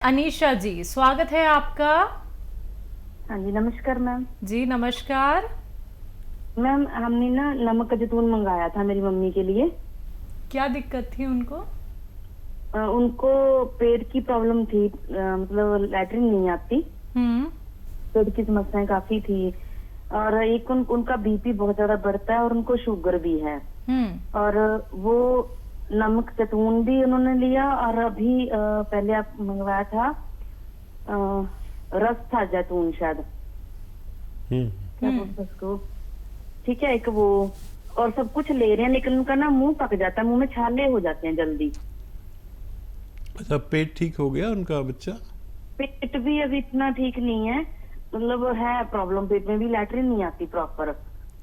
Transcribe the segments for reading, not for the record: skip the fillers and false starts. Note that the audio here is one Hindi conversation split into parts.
अनीशा जी, स्वागत है आपका। हाँ जी, नमस्कार मैम। जी नमस्कार। मैम हमने ना नमक का जैतून मंगाया था मेरी मम्मी के लिए। क्या दिक्कत थी उनको? उनको पेट की प्रॉब्लम थी, मतलब लैट्रिन नहीं आती। हम्म। पेट की समस्याएं काफी थी। और एक उनका बीपी बहुत ज्यादा बढ़ता है और उनको शुगर भी है। हम्म। और वो नमक जैतून भी उन्होंने लिया और अभी पहले आप मंगवाया था, रस था जैतून शायद, क्या बोलते हैं उसको। ठीक है, एक वो और सब कुछ ले रहे हैं, लेकिन उनका ना मुंह पक जाता है, मुंह में छाले हो जाते हैं जल्दी। अच्छा, पेट ठीक हो गया उनका बच्चा? पेट भी अभी इतना ठीक नहीं है, मतलब है प्रॉब्लम, पेट में भी लैट्रिन नहीं आती प्रॉपर।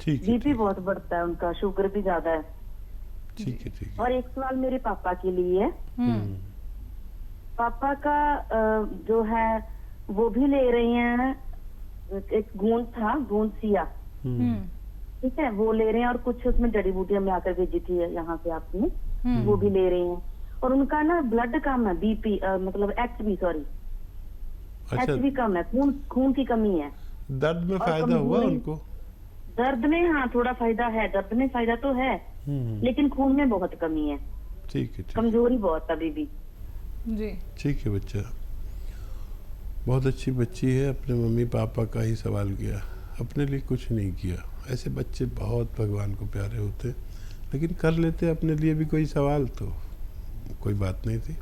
ठीक है, बीपी बहुत बढ़ता है उनका, शुगर भी ज्यादा है। ठीक है, ठीक है। और एक सवाल मेरे पापा के लिए है। पापा का जो है वो भी ले रही हैं, एक गोंद था, गोंद सिया, ठीक है, वो ले रहे हैं। और कुछ उसमें जड़ी बूटियां मिलाकर भेजी थी यहाँ से आपने, वो भी ले रहे हैं। और उनका ना ब्लड कम है, बीपी मतलब एचबी, सॉरी अच्छा, एचबी कम है, खून की कमी है। दर्द में और फायदा हुआ कमजोरी, उनको? दर्द में हाँ थोड़ा फायदा है, दर्द में फायदा तो है, लेकिन खून में बहुत कमी है, ठीक है, ठीक है, कमजोरी बहुत अभी भी। जी। ठीक है। बच्चा बहुत अच्छी बच्ची है, अपने मम्मी पापा का ही सवाल किया, अपने लिए कुछ नहीं किया। ऐसे बच्चे बहुत भगवान को प्यारे होते, लेकिन कर लेते अपने लिए भी कोई सवाल तो कोई बात नहीं थी।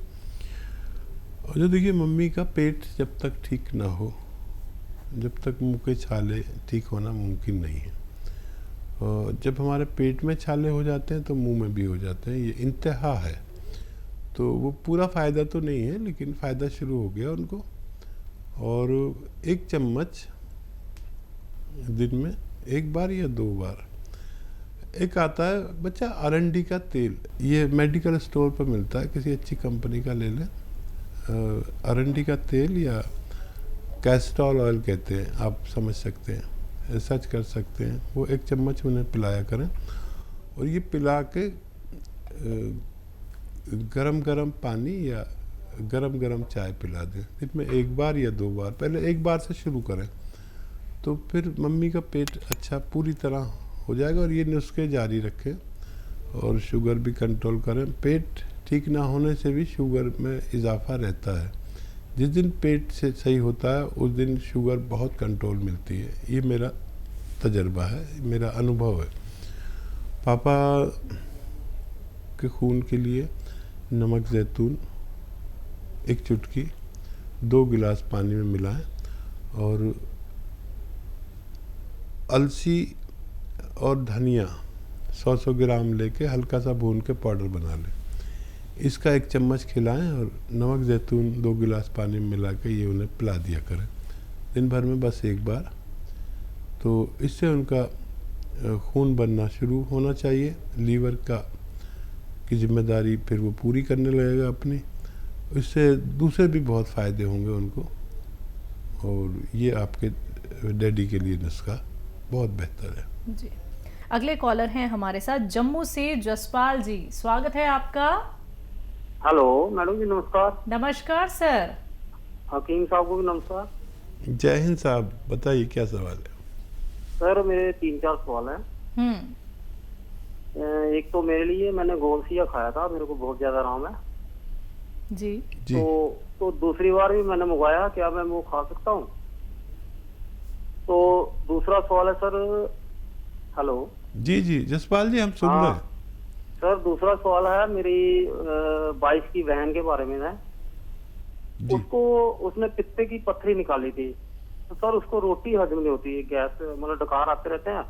और जो देखिए, मम्मी का पेट जब तक ठीक ना हो, जब तक मुंह के छाले ठीक होना मुमकिन नहीं है। और जब हमारे पेट में छाले हो जाते हैं तो मुंह में भी हो जाते हैं, ये इंतहा है। तो वो पूरा फ़ायदा तो नहीं है, लेकिन फ़ायदा शुरू हो गया उनको। और 1 चम्मच दिन में 1 बार या 2 बार, एक आता है बच्चा अरंडी का तेल, ये मेडिकल स्टोर पर मिलता है, किसी अच्छी कंपनी का ले लें। अरंडी का तेल या कैस्ट्रॉल ऑयल कहते हैं, आप समझ सकते हैं, सर्च कर सकते हैं। वो 1 चम्मच उन्हें पिलाया करें। और ये पिला के गरम गरम पानी या गरम गरम चाय पिला दें दिन में 1 बार या 2 बार। पहले 1 बार से शुरू करें, तो फिर मम्मी का पेट अच्छा पूरी तरह हो जाएगा। और ये नुस्खे जारी रखें और शुगर भी कंट्रोल करें। पेट ठीक ना होने से भी शुगर में इजाफा रहता है। जिस दिन पेट से सही होता है उस दिन शुगर बहुत कंट्रोल मिलती है, ये मेरा तजर्बा है, मेरा अनुभव है। पापा के खून के लिए नमक जैतून 1 चुटकी 2 गिलास पानी में मिलाएं और अलसी और धनिया 100-100 ग्राम लेके हल्का सा भून के पाउडर बना लें। इसका 1 चम्मच खिलाएं और नमक जैतून 2 गिलास पानी में मिला के ये उन्हें पिला दिया करें दिन भर में बस 1 बार। तो इससे उनका खून बनना शुरू होना चाहिए। लीवर की जिम्मेदारी फिर वो पूरी करने लगेगा अपनी। इससे दूसरे भी बहुत फ़ायदे होंगे उनको। और ये आपके डैडी के लिए नुस्खा बहुत बेहतर है। जी। अगले कॉलर हैं हमारे साथ जम्मू से जसपाल जी, स्वागत है आपका। हेलो मैडम जी, नमस्कार। नमस्कार सर। हकीम साहब को भी नमस्कार। जय हिंद साहब, बताइए क्या सवाल है? सर मेरे 3-4 सवाल हैं। एक तो मेरे लिए, मैंने गोलसिया खाया था, मेरे को बहुत ज्यादा आराम है जी। जी। तो दूसरी बार भी मैंने मंगवाया, क्या मैं वो खा सकता हूँ? तो दूसरा सवाल है सर। हेलो जी जी जसपाल जी, हम सुन रहे हैं। सर दूसरा सवाल है, मेरी 22 की बहन के बारे में है। उसको, उसने पित्ते की पत्थरी निकाली थी, तो सर उसको रोटी हजम नहीं होती है, गैस मतलब डकार आते रहते हैं,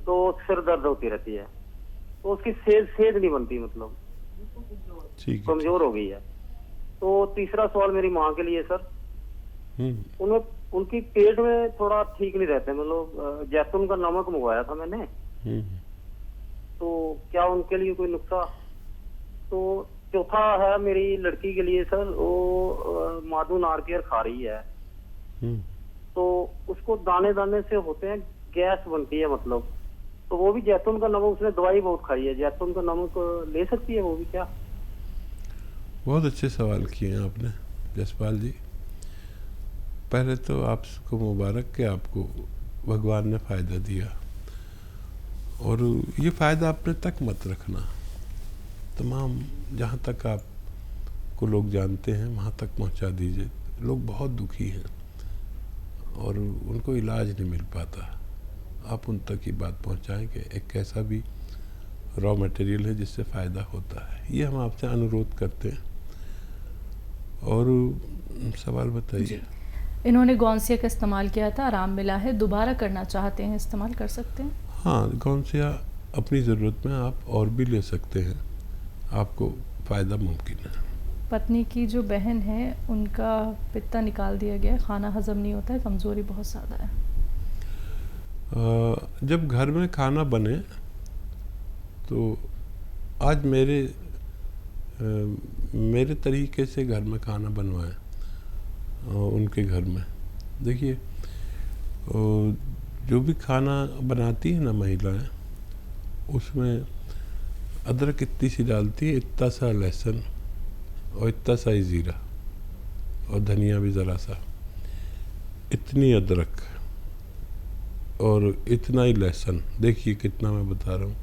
तो सिर दर्द होती रहती है, तो उसकी सेहत नहीं बनती, मतलब कमजोर हो गई है। तो तीसरा सवाल मेरी माँ के लिए सर, उन्हें उनकी पेट में थोड़ा ठीक नहीं रहते, मतलब जैतून का नमक मंगवाया था मैंने, तो क्या उनके लिए कोई नुस्खा? तो चौथा है मेरी लड़की के लिए सर, वो माधु नारकेल खा रही है, तो उसको दाने दाने से होते हैं, गैस बनती है मतलब, तो वो भी जैतून का नमक, उसने दवाई बहुत खाई है, जैतून का नमक ले सकती है वो भी क्या? बहुत अच्छे सवाल किए हैं आपने। जसपाल जी, पहले तो आपको मुबारक कि आपको भगवान ने फ़ायदा दिया, और ये फ़ायदा अपने तक मत रखना। तमाम जहाँ तक आपको लोग जानते हैं वहाँ तक पहुँचा दीजिए। लोग बहुत दुखी हैं और उनको इलाज नहीं मिल पाता। आप उन तक ही बात पहुँचाएं कि एक ऐसा भी रॉ मटेरियल है जिससे फ़ायदा होता है। ये हम आपसे अनुरोध करते हैं। और सवाल बताइए। इन्होंने गौनसिया का इस्तेमाल किया था, आराम मिला है, दोबारा करना चाहते हैं, इस्तेमाल कर सकते हैं? हाँ, गौनसिया अपनी ज़रूरत में आप और भी ले सकते हैं, आपको फ़ायदा मुमकिन है। पत्नी की जो बहन है उनका पित्ता निकाल दिया गया है, खाना हजम नहीं होता है, कमज़ोरी बहुत ज़्यादा है। जब घर में खाना बने तो आज मेरे तरीके से घर में खाना बनवाएं उनके घर में। देखिए, जो भी खाना बनाती है ना महिलाएं, उसमें अदरक इतनी सी डालती है, इतना सा लहसुन और इतना सा ही ज़ीरा, और धनिया भी ज़रा सा, इतनी अदरक और इतना ही लहसुन। देखिए कितना मैं बता रहा हूँ,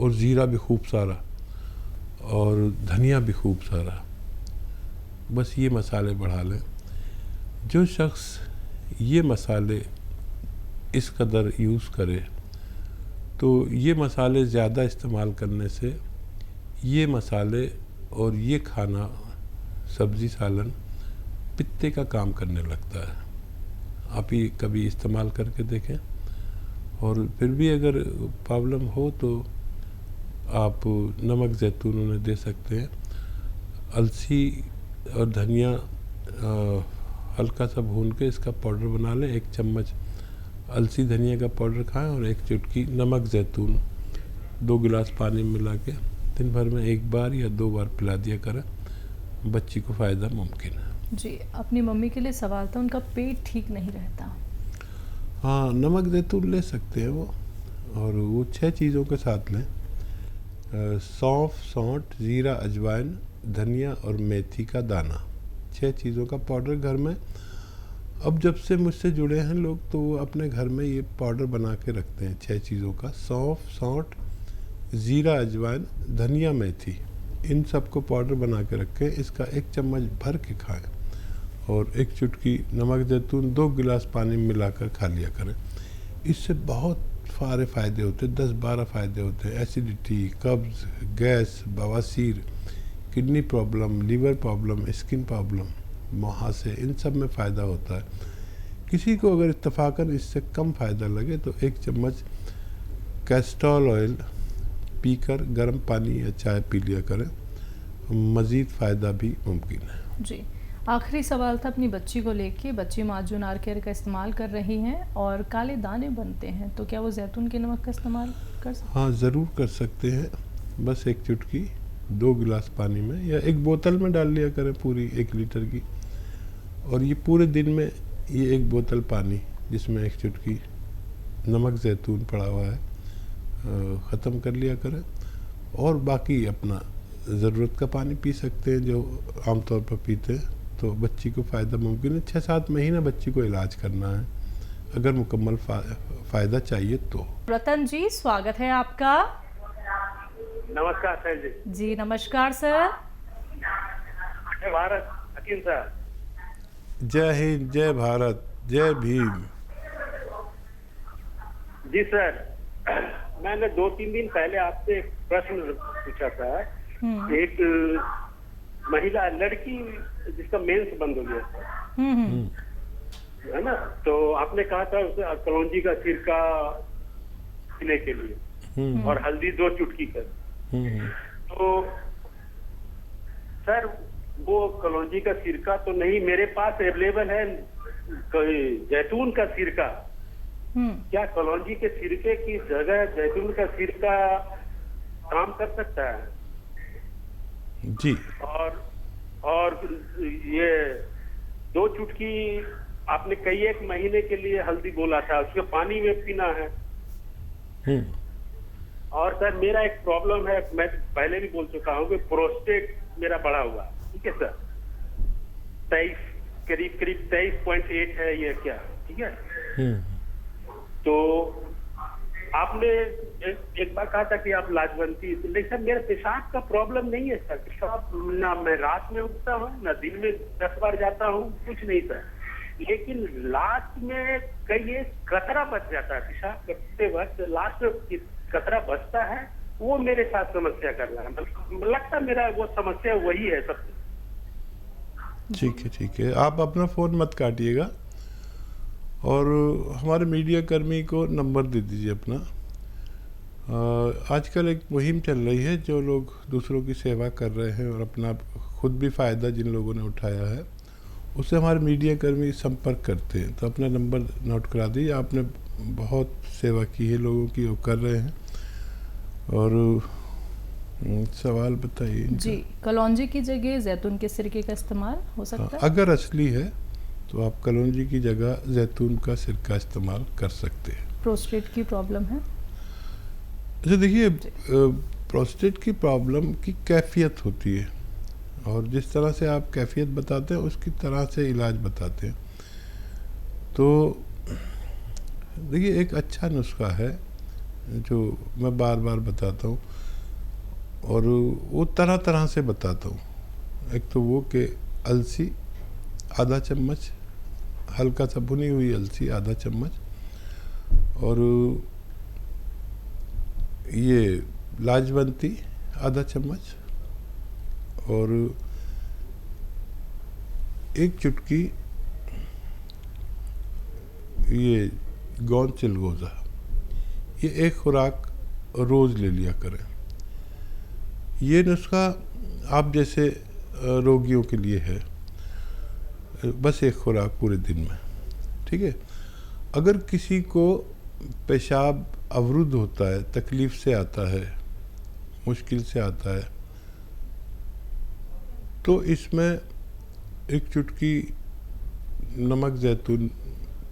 और ज़ीरा भी खूब सारा और धनिया भी खूब सारा। बस ये मसाले बढ़ा लें। जो शख्स ये मसाले इस कदर यूज़ करे, तो ये मसाले ज़्यादा इस्तेमाल करने से ये मसाले और ये खाना, सब्ज़ी सालन, पित्ते का काम करने लगता है। आप ये कभी इस्तेमाल करके देखें, और फिर भी अगर प्रॉब्लम हो तो आप नमक ज़ैतून उन्हें दे सकते हैं। अलसी और धनिया हल्का सा भून के इसका पाउडर बना लें। 1 चम्मच अलसी धनिया का पाउडर खाएं और 1 चुटकी नमक ज़ैतून 2 गिलास पानी में मिला के दिन भर में 1 बार या 2 बार पिला दिया करें, बच्ची को फ़ायदा मुमकिन है। जी, अपनी मम्मी के लिए सवाल था, उनका पेट ठीक नहीं रहता। हाँ, नमक ज़ैतून ले सकते हैं वो, और वो 6 चीज़ों के साथ लें। सौंफ, सौंठ, ज़ीरा, अजवाइन, धनिया और मेथी का दाना, 6 चीज़ों का पाउडर घर में। अब जब से मुझसे जुड़े हैं लोग तो वो अपने घर में ये पाउडर बना के रखते हैं 6 चीज़ों का। सौंफ, सौंठ, ज़ीरा, अजवाइन, धनिया, मेथी, इन सब को पाउडर बना के रखें। इसका 1 चम्मच भर के खाएं और 1 चुटकी नमक ज़ैतून 2 गिलास पानी में मिलाकर खा लिया करें। इससे बहुत सारे फ़ायदे होते हैं, 10-12 फ़ायदे होते हैं। एसिडिटी, कब्ज़, गैस, बवासीर, kidney problem, liver problem, skin problem, मुहासे, इन सब में फ़ायदा होता है। किसी को अगर इत्तफ़ाक़न इससे कम फ़ायदा लगे तो 1 चम्मच कैस्टोल ऑयल पीकर गर्म पानी या चाय पी लिया करें, मज़ीद फ़ायदा भी मुमकिन है। जी, आखिरी सवाल था अपनी बच्ची को लेके। बच्ची माजून आर केयर का इस्तेमाल कर रही हैं और काले दाने बनते हैं, तो क्या वो जैतून के नमक का इस्तेमाल कर सकते हैं? हाँ, ज़रूर कर सकते हैं। बस 1 चुटकी 2 गिलास पानी में या 1 बोतल में डाल लिया करें, पूरी 1 लीटर की, और ये पूरे दिन में ये 1 बोतल पानी जिसमें 1 चुटकी नमक ज़ैतून पड़ा हुआ है ख़त्म कर लिया करें। और बाकी अपना ज़रूरत का पानी पी सकते हैं जो आमतौर पर पीते हैं, तो बच्ची को फ़ायदा मुमकिन है। 6-7 महीना बच्ची को इलाज करना है अगर मुकम्मल फ़ायदा चाहिए तो। रतन जी, स्वागत है आपका। नमस्कार सर जी। जी नमस्कार सर। जय भारत हकीम सर। जय हिंद, जय भारत, जय भीम। जी सर, मैंने 2-3 दिन पहले आपसे एक प्रश्न पूछा था। एक महिला लड़की जिसका मेंस बंद हो गया है ना, तो आपने कहा था उसे कलौंजी का सिरका पीने के लिए और हल्दी 2 चुटकी कर। तो सर वो कलौंजी का सिरका तो नहीं मेरे पास अवेलेबल है, जैतून का सिरका। क्या कलौंजी के सिरके की जगह जैतून का सिरका काम कर सकता है? जी। और ये 2 चुटकी आपने कई 1 महीने के लिए हल्दी बोला था, उसके पानी में पीना है। और सर मेरा एक प्रॉब्लम है, मैं पहले भी बोल चुका हूँ कि प्रोस्टेट मेरा बढ़ा हुआ है। ठीक है सर, 23 करीब करीब 23.8 है ये क्या, ठीक है। तो आपने एक बार कहा था कि आप लाजवंती, लेकिन सर मेरा पेशाब का प्रॉब्लम नहीं है सर। पेशाब ना मैं रात में उठता हूँ ना दिन में 10 बार जाता हूँ, कुछ नहीं सर। लेकिन लास्ट में कई एक कतरा बच जाता है, पेशाब करते वक्त लास्ट में कतरा बचता है, वो मेरे साथ समस्या कर रहा है। लगता मेरा वो समस्या वही है सबसे। ठीक है, आप अपना फ़ोन मत काटिएगा और हमारे मीडिया कर्मी को नंबर दे दीजिए अपना। आजकल एक मुहिम चल रही है, जो लोग दूसरों की सेवा कर रहे हैं और अपना खुद भी फ़ायदा जिन लोगों ने उठाया है उससे हमारे मीडिया कर्मी संपर्क करते हैं। तो अपना नंबर नोट करा दीजिए। आपने बहुत सेवा की है लोगों की, वो कर रहे हैं। और सवाल बताइए जी। कलौंजी की जगह जैतून के सिरके का इस्तेमाल हो सकता है? अगर असली है तो आप कलौंजी की जगह जैतून का सिरका इस्तेमाल कर सकते हैं। प्रोस्टेट की प्रॉब्लम है? अच्छा देखिए, प्रोस्टेट की प्रॉब्लम की कैफियत होती है और जिस तरह से आप कैफियत बताते हैं उसकी तरह से इलाज बताते हैं। तो देखिए, एक अच्छा नुस्खा है जो मैं बार बार बताता हूँ और वो तरह तरह से बताता हूँ। एक तो वो कि अलसी आधा चम्मच, हल्का सा भुनी हुई अलसी आधा चम्मच, और ये लाजवंती आधा चम्मच, और एक चुटकी ये गौन चिलगोज़ा, ये एक खुराक रोज़ ले लिया करें। ये नुस्खा आप जैसे रोगियों के लिए है, बस एक खुराक पूरे दिन में, ठीक है। अगर किसी को पेशाब अवरुद्ध होता है, तकलीफ़ से आता है, मुश्किल से आता है, तो इसमें एक चुटकी नमक जैतून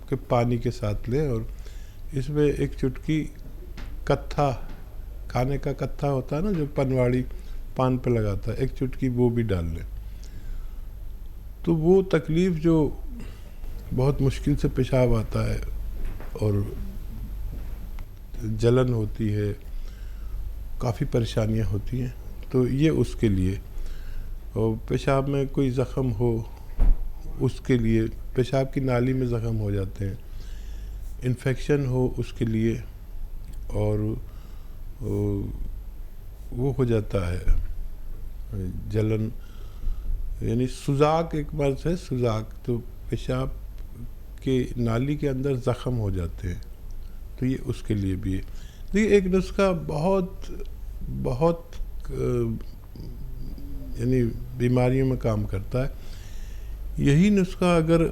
के पानी के साथ लें और इसमें एक चुटकी कत्था, खाने का कत्था होता है ना जो पनवाड़ी पान पे लगाता है, एक चुटकी वो भी डाल लें। तो वो तकलीफ़ जो बहुत मुश्किल से पेशाब आता है और जलन होती है, काफ़ी परेशानियां होती हैं, तो ये उसके लिए। और पेशाब में कोई ज़ख़म हो उसके लिए, पेशाब की नाली में ज़ख़म हो जाते हैं, इन्फेक्शन हो उसके लिए, और वो हो जाता है जलन, यानी सुजाक एक बार है, सुजाक तो पेशाब के नाली के अंदर ज़ख़म हो जाते हैं, तो ये उसके लिए भी है। देखिए, एक नुस्खा बहुत यानी बीमारियों में काम करता है। यही नुस्खा अगर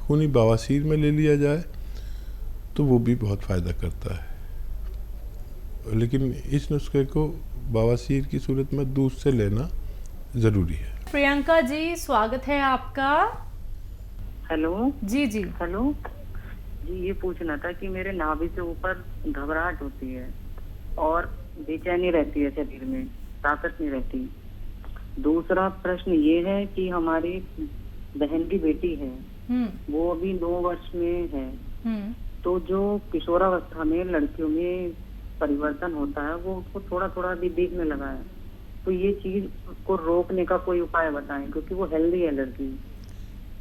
खूनी बवासीर में ले लिया जाए तो वो भी बहुत फ़ायदा करता है, लेकिन इस नुस्खे को बवासीर की सूरत में दूध से लेना ज़रूरी है। प्रियंका जी, स्वागत है आपका। हेलो जी। हेलो जी, ये पूछना था कि मेरे नाभि से ऊपर घबराहट होती है और बेचैनी रहती है, शरीर में ताकत नहीं रहती। दूसरा प्रश्न ये है कि हमारी बहन की बेटी है, वो अभी 9 वर्ष में है, तो जो किशोरावस्था में लड़कियों में परिवर्तन होता है वो उसको थोड़ा थोड़ा भी दिखने लगा है। तो ये चीज को रोकने का कोई उपाय बताएं, क्योंकि वो हेल्दी है लड़की।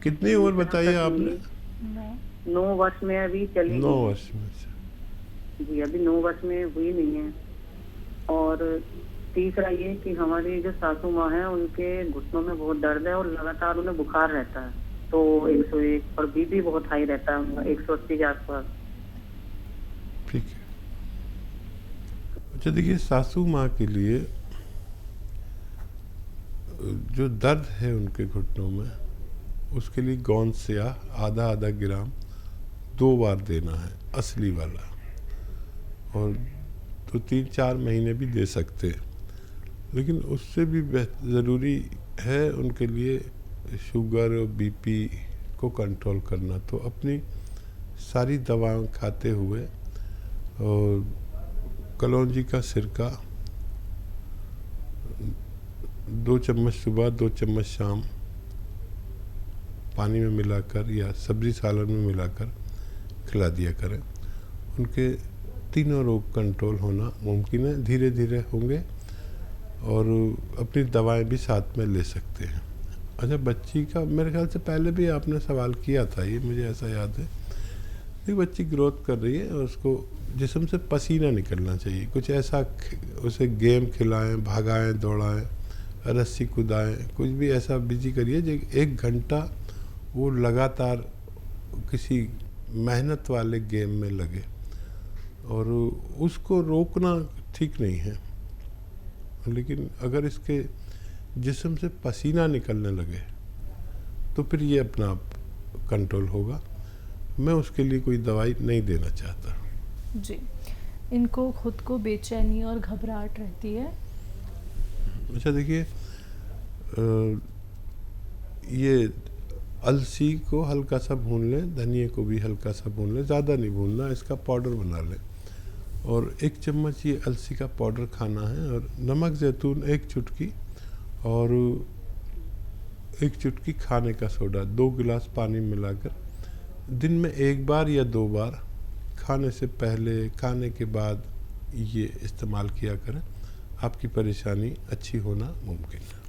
कितनी उम्र बताइए आपने? 9 वर्ष में अभी चली। 9 वर्ष में जी, अभी 9 वर्ष में हुई नहीं है। और तीसरा ये कि हमारी जो सासू माँ है उनके घुटनों में बहुत दर्द है और लगातार उन्हें बुखार रहता है, तो 101, और बीपी बहुत हाई रहता है 180 के आसपास। ठीक है। अच्छा देखिए, सासू माँ के लिए जो दर्द है उनके घुटनों में, उसके लिए गोंद सिया आधा ग्राम 2 बार देना है, असली वाला, और तो 3-4 महीने भी दे सकते हैं। लेकिन उससे भी ज़रूरी है उनके लिए शुगर और बीपी को कंट्रोल करना। तो अपनी सारी दवाएं खाते हुए और कलौंजी का सिरका 2 चम्मच सुबह 2 चम्मच शाम पानी में मिलाकर या सब्जी सालन में मिलाकर खिला दिया करें। उनके तीनों रोग कंट्रोल होना मुमकिन है, धीरे धीरे होंगे और अपनी दवाएं भी साथ में ले सकते हैं। अच्छा, बच्ची का मेरे ख्याल से पहले भी आपने सवाल किया था, ये मुझे ऐसा याद है। एक बच्ची ग्रोथ कर रही है और उसको जिस्म से पसीना निकलना चाहिए। कुछ ऐसा उसे गेम खिलाएं, भगाएं, दौड़ाएं, रस्सी कूदाएं, कुछ भी ऐसा बिजी करिए जो 1 घंटा वो लगातार किसी मेहनत वाले गेम में लगे। और उसको रोकना ठीक नहीं है, लेकिन अगर इसके जिस्म से पसीना निकलने लगे तो फिर ये अपना आप कंट्रोल होगा। मैं उसके लिए कोई दवाई नहीं देना चाहता। जी, इनको खुद को बेचैनी और घबराहट रहती है। अच्छा देखिए, ये अलसी को हल्का सा भून लें, धनिए को भी हल्का सा भून लें, ज़्यादा नहीं भूनना, इसका पाउडर बना लें और 1 चम्मच ये अलसी का पाउडर खाना है। और नमक ज़ैतून 1 चुटकी और 1 चुटकी खाने का सोडा 2 गिलास पानी मिलाकर दिन में 1 बार या 2 बार खाने से पहले, खाने के बाद ये इस्तेमाल किया करें। आपकी परेशानी अच्छी होना मुमकिन है।